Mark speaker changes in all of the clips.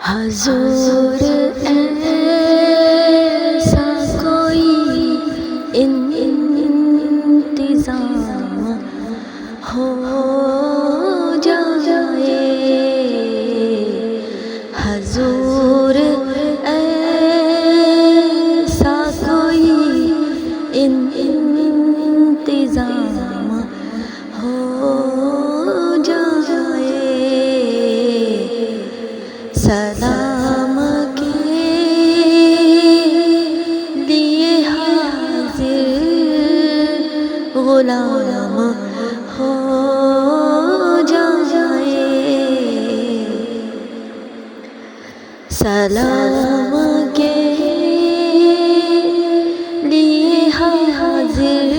Speaker 1: حضور ایسا کوئی انتظام ہو جائے، حضور ایسا کوئی انتظام ہو جائے، سلام کے لیے حاضر غلام ہو جائے، سلام کے لیے حاضر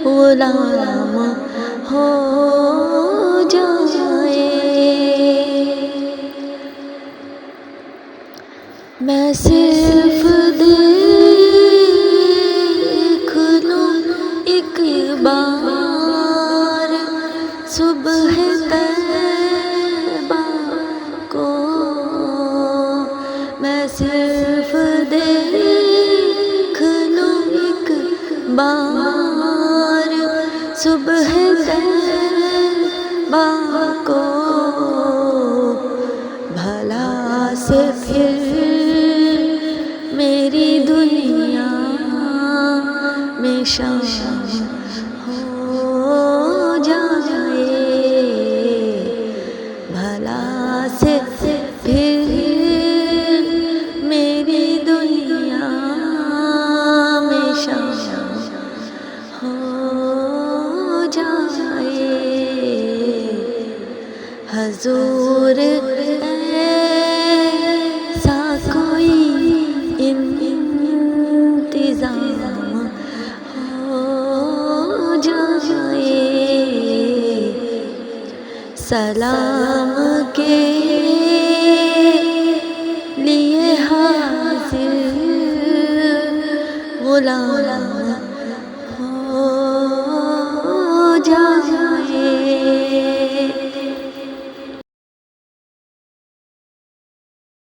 Speaker 1: غلام ہو جائے۔ میں صرف دیکھ لوں ایک بار صبح طیبہ کو، میں صرف دیکھ لوں ایک بار صبح طیبہ کو، بھلا سے پھر میری دنیا میں شام ہو جائے، بھلا سے پھر میری دنیا میں شام ہو جائے، حضور ایسا کوئی انتظام ہو جائے، سلام کے لیے حاضر غلام ہو جائے۔